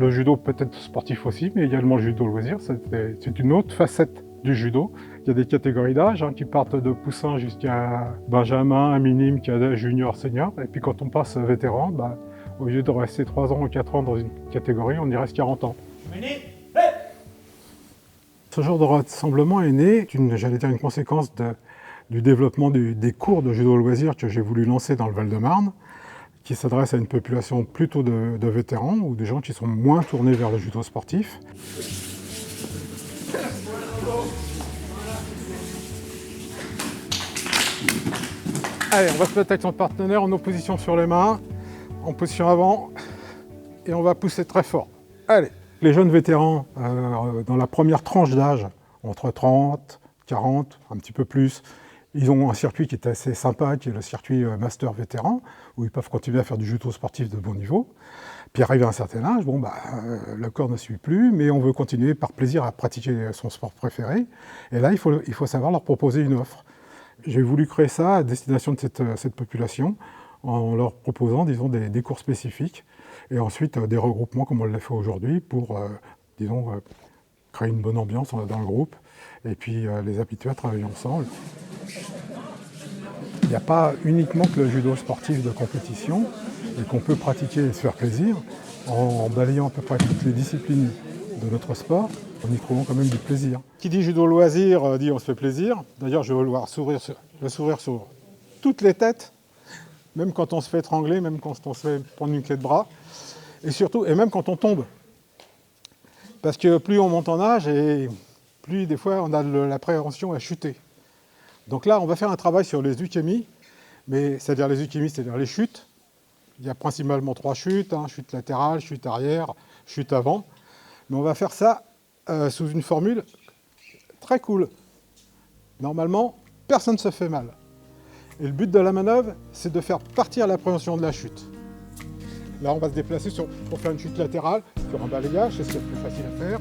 Le judo peut être sportif aussi, mais également le judo loisir, c'est une autre facette du judo. Il y a des catégories d'âge qui partent de poussin jusqu'à benjamin, minime, cadet, junior, senior. Et puis quand on passe vétéran, au lieu de rester 3 ans ou 4 ans dans une catégorie, on y reste 40 ans. Ce genre de rassemblement est né j'allais dire une conséquence du développement des cours de judo loisir que j'ai voulu lancer dans le Val-de-Marne, qui s'adresse à une population plutôt de vétérans ou des gens qui sont moins tournés vers le judo sportif. Allez, on va se mettre avec son partenaire en opposition sur les mains, en position avant, et on va pousser très fort. Allez, les jeunes vétérans, dans la première tranche d'âge, entre 30, 40, un petit peu plus, ils ont un circuit qui est assez sympa, qui est le circuit master vétéran, où ils peuvent continuer à faire du judo sportif de bon niveau. Puis arrivé à un certain âge, le corps ne suit plus, mais on veut continuer par plaisir à pratiquer son sport préféré. Et là, il faut savoir leur proposer une offre. J'ai voulu créer ça à destination de cette population, en leur proposant, disons, des cours spécifiques, et ensuite des regroupements comme on l'a fait aujourd'hui pour, créer une bonne ambiance dans le groupe, et puis les habituer à travailler ensemble. Il n'y a pas uniquement que le judo sportif de compétition, et qu'on peut pratiquer et se faire plaisir, en balayant à peu près toutes les disciplines de notre sport, en y trouvant quand même du plaisir. Qui dit judo loisir dit on se fait plaisir. D'ailleurs, je vais vouloir le sourire sur toutes les têtes, même quand on se fait étrangler, même quand on se fait prendre une clé de bras, et même quand on tombe. Parce que plus on monte en âge, et plus des fois on a l'appréhension à chuter. Donc là, on va faire un travail sur les euchémies, mais c'est-à-dire les euchémies, c'est-à-dire les chutes. Il y a principalement 3 chutes, chute latérale, chute arrière, chute avant. Mais on va faire ça sous une formule très cool. Normalement, personne ne se fait mal. Et le but de la manœuvre, c'est de faire partir l'appréhension de la chute. Là, on va se déplacer pour faire une chute latérale, sur un balayage, c'est ce qui est le plus facile à faire.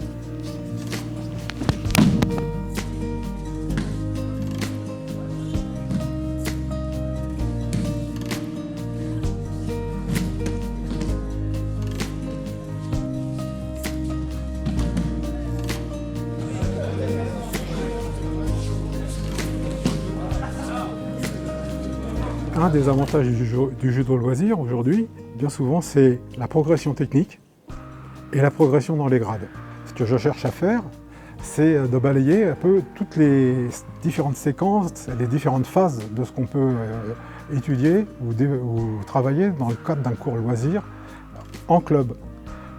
Un des avantages du judo loisir aujourd'hui, bien souvent, c'est la progression technique et la progression dans les grades. Ce que je cherche à faire, c'est de balayer un peu toutes les différentes séquences, les différentes phases de ce qu'on peut étudier ou travailler dans le cadre d'un cours loisir en club.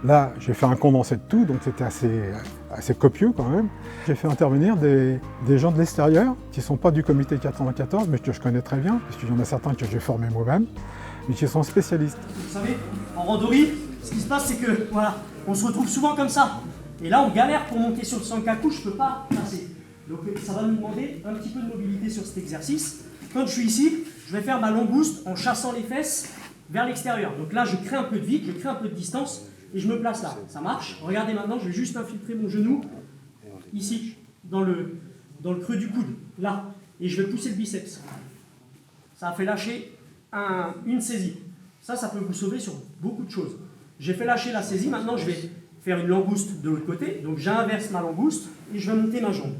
Là, j'ai fait un condensé de tout, donc c'était assez copieux quand même. J'ai fait intervenir des gens de l'extérieur qui ne sont pas du comité 414, mais que je connais très bien, parce qu'il y en a certains que j'ai formés moi-même, mais qui sont spécialistes. Vous savez, en randonnée, ce qui se passe, c'est que, voilà, on se retrouve souvent comme ça. Et là, on galère pour monter sur le sankaku, je ne peux pas passer. Donc ça va nous demander un petit peu de mobilité sur cet exercice. Quand je suis ici, je vais faire ma langouste en chassant les fesses vers l'extérieur. Donc là, je crée un peu de vide, je crée un peu de distance, et je me place là. Ça marche. Regardez maintenant, je vais juste infiltrer mon genou, ici, dans le creux du coude, là. Et je vais pousser le biceps. Ça a fait lâcher une saisie. Ça peut vous sauver sur beaucoup de choses. J'ai fait lâcher la saisie, maintenant je vais faire une langouste de l'autre côté. Donc j'inverse ma langouste et je vais monter ma jambe.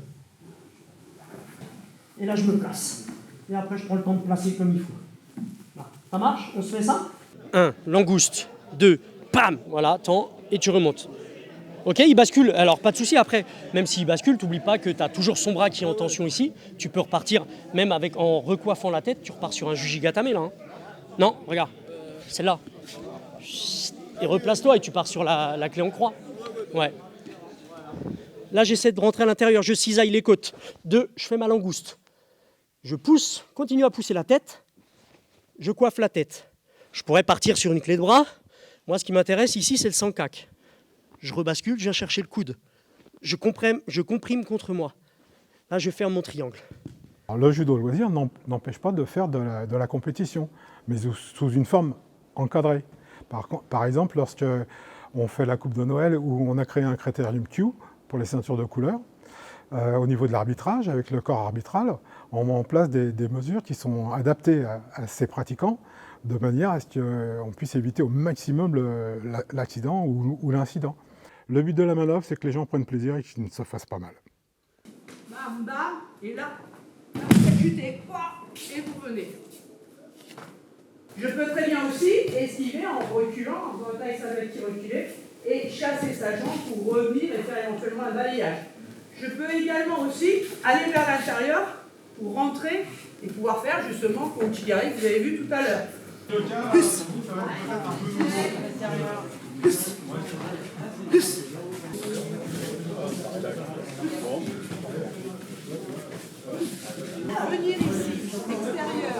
Et là je me place. Et après je prends le temps de placer comme il faut. Là. Ça marche? On se fait ça? 1, langouste. 2, pam! Voilà, attends, et tu remontes. Ok, il bascule. Alors pas de souci après, même s'il bascule, t'oublie pas que tu as toujours son bras qui est en tension ici. Tu peux repartir, même en recoiffant la tête, tu repars sur un jujigatame là. Non, regarde, celle-là. Et replace-toi et tu pars sur la clé en croix. Ouais. Là, j'essaie de rentrer à l'intérieur, je cisaille les côtes. 2, je fais ma langouste. Je pousse, continue à pousser la tête. Je coiffe la tête. Je pourrais partir sur une clé de bras. Moi, ce qui m'intéresse ici, c'est le sankaku. Je rebascule, je viens chercher le coude. Je comprime contre moi. Là, je ferme mon triangle. Alors, le judo loisir n'empêche pas de faire de la compétition, mais sous une forme encadrée. Par exemple, lorsque on fait la Coupe de Noël, où on a créé un critérium Q pour les ceintures de couleur, au niveau de l'arbitrage, avec le corps arbitral, on met en place des mesures qui sont adaptées à ces pratiquants de manière à ce qu'on puisse éviter au maximum l'accident ou l'incident. Le but de la manœuvre, c'est que les gens prennent plaisir et qu'ils ne se fassent pas mal. Bam, bam, et là, vous exécutez, et vous venez. Je peux très bien aussi esquiver en reculant, en faisant taille sa qui reculer, et chasser sa jambe pour revenir et faire éventuellement un balayage. Je peux également aussi aller vers l'intérieur pour rentrer et pouvoir faire justement comme Chigari que vous avez vu tout à l'heure. Plus. Plus. Plus. Venir ici, extérieur,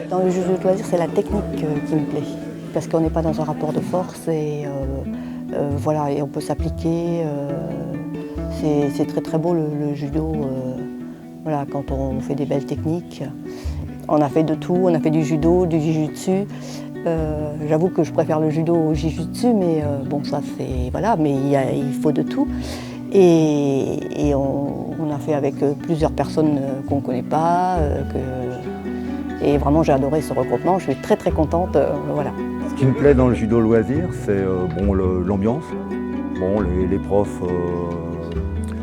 Dans le judo de loisir, c'est la technique qui me plaît, parce qu'on n'est pas dans un rapport de force et voilà, et on peut s'appliquer. C'est très très beau le judo, voilà, quand on fait des belles techniques. On a fait de tout, on a fait du judo, du jujutsu. J'avoue que je préfère le judo au jujutsu, mais bon, ça c'est voilà, mais il faut de tout. Et on a fait avec plusieurs personnes qu'on ne connaît pas. Et vraiment, j'ai adoré ce regroupement. Je suis très très contente. Voilà. Ce qui me plaît dans le judo loisir, c'est bon, l'ambiance. Bon, les profs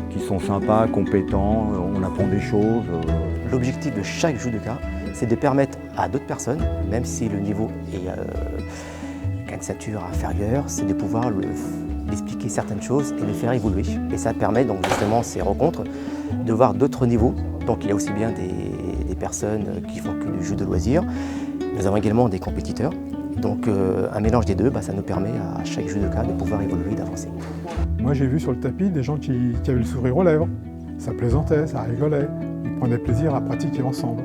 qui sont sympas, compétents, on apprend des choses. L'objectif de chaque judoka, c'est de permettre à d'autres personnes, même si le niveau est qu'à une stature inférieure, c'est de pouvoir lui expliquer certaines choses et les faire évoluer. Et ça permet donc justement ces rencontres de voir d'autres niveaux. Donc il y a aussi bien des personnes qui font que du judo de loisir. Nous avons également des compétiteurs. Donc un mélange des deux, ça nous permet à chaque judoka de pouvoir évoluer, d'avancer. Moi j'ai vu sur le tapis des gens qui avaient le sourire aux lèvres. Ça plaisantait, ça rigolait. Ils prenaient plaisir à pratiquer ensemble.